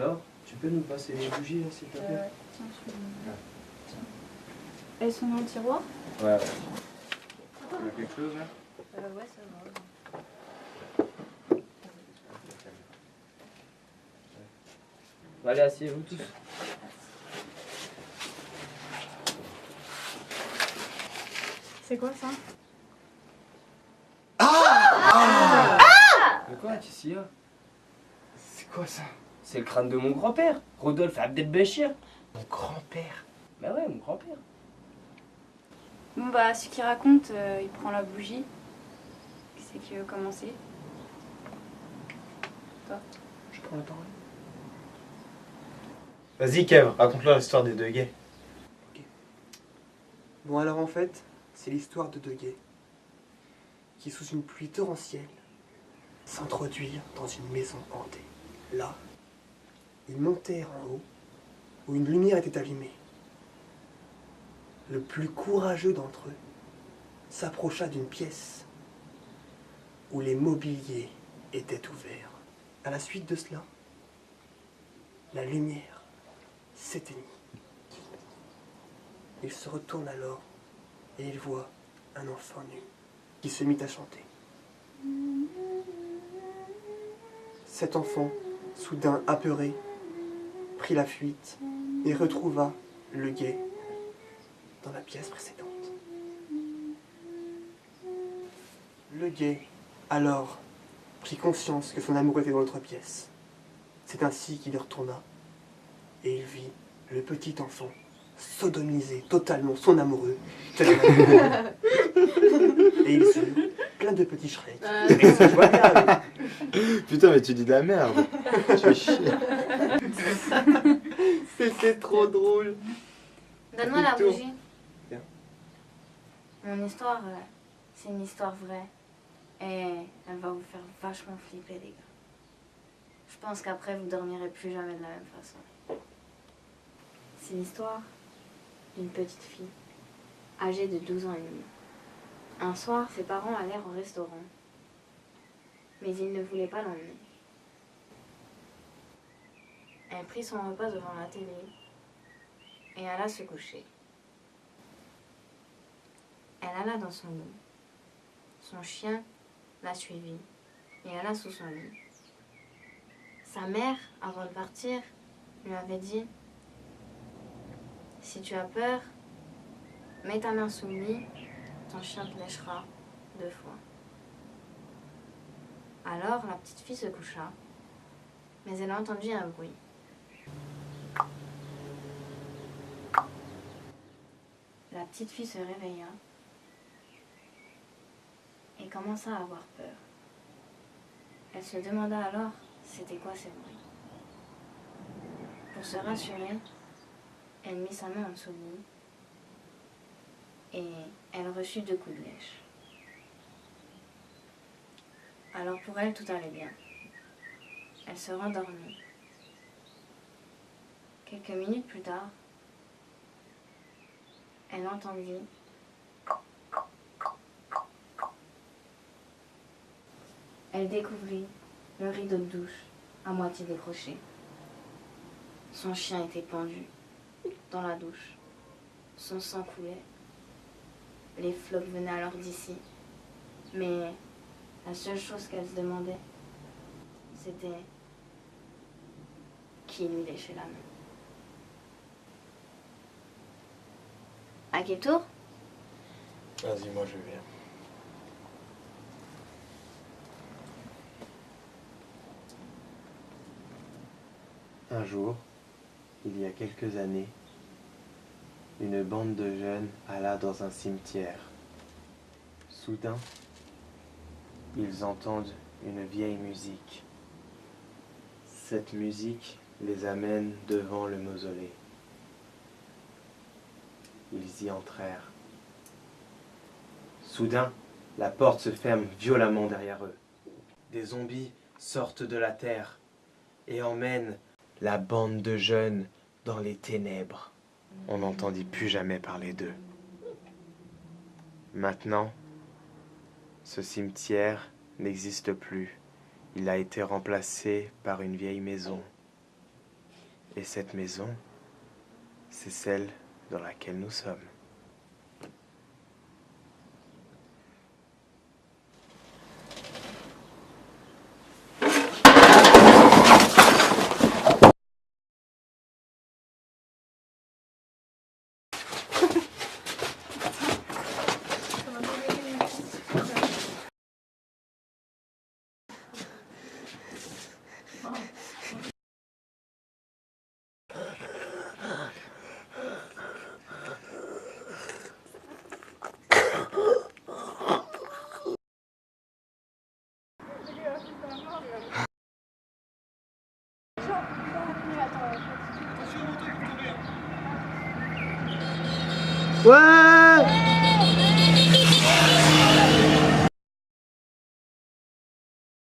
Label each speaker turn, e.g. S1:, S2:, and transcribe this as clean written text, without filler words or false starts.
S1: Laure, tu peux nous passer les bougies, là, s'il te plaît?
S2: Tiens, tiens. Elles sont dans le tiroir?
S1: Ouais. Tu veux quelque chose, là?
S2: Ouais, ça va.
S1: Allez, asseyez-vous tous.
S2: C'est quoi ça?
S1: Mais quoi, qu'est-ce qu'il y a?
S3: C'est quoi ça?
S1: C'est le crâne de mon grand-père, Rodolphe Abdelbachir.
S3: Mon grand-père.
S1: Bah ouais, mon grand-père.
S2: Bon bah, ce qu'il raconte, il prend la bougie. Qui c'est qui veut commencer? Toi?
S3: Je prends la parole. Vas-y Kev, raconte-leur l'histoire des deux gays.
S4: Ok. Bon alors en fait, c'est l'histoire de deux gays qui, sous une pluie torrentielle, s'introduisent dans une maison hantée. Là, ils montèrent en haut, où une lumière était allumée. Le plus courageux d'entre eux s'approcha d'une pièce où les mobiliers étaient ouverts. À la suite de cela, la lumière s'éteignit. Il se retourne alors et il voit un enfant nu qui se mit à chanter. Cet enfant, soudain apeuré, prit la fuite et retrouva le guet dans la pièce précédente. Le guet, alors, prit conscience que son amour était dans l'autre pièce. C'est ainsi qu'il y retourna et il vit le petit enfant sodomiser totalement son amoureux. Et ils eurent plein de petits shreks. Et se joignirent.
S3: Putain, mais tu dis de la merde. Tu fais chier.
S4: C'était trop drôle.
S5: Donne-moi la
S4: Tour.
S5: bougie.
S4: Tiens.
S5: Mon histoire, c'est une histoire vraie. Et elle va vous faire vachement flipper, les gars. Je pense qu'après, vous dormirez plus jamais de la même façon. C'est l'histoire d'une petite fille, âgée de 12 ans et demi. Un soir, ses parents allèrent au restaurant. Mais ils ne voulaient pas l'emmener. Elle prit son repas devant la télé et alla se coucher. Elle alla dans son lit. Son chien la suivit et alla sous son lit. Sa mère, avant de partir, lui avait dit « Si tu as peur, mets ta main sous le lit, ton chien te léchera 2 fois. » Alors la petite fille se coucha, mais elle entendit un bruit. La petite fille se réveilla et commença à avoir peur. Elle se demanda alors c'était quoi ces bruits. Pour se rassurer, elle mit sa main en dessous du lit et elle reçut 2 coups de lèche. Alors pour elle, tout allait bien. Elle se rendormit. Quelques minutes plus tard, elle entendit elle découvrit le rideau de douche à moitié décroché. Son chien était pendu dans la douche. Son sang coulait. Les flots venaient alors d'ici. Mais la seule chose qu'elle se demandait, c'était qui lui léchait la main. À quel tour?
S3: Vas-y, moi je viens.
S6: Un jour, il y a quelques années, une bande de jeunes alla dans un cimetière. Soudain, ils entendent une vieille musique. Cette musique les amène devant le mausolée. Ils y entrèrent. Soudain, la porte se ferme violemment derrière eux. Des zombies sortent de la terre et emmènent la bande de jeunes dans les ténèbres. On n'entendit plus jamais parler d'eux. Maintenant, ce cimetière n'existe plus. Il a été remplacé par une vieille maison. Et cette maison, c'est celle dans laquelle nous sommes.
S3: Ouais!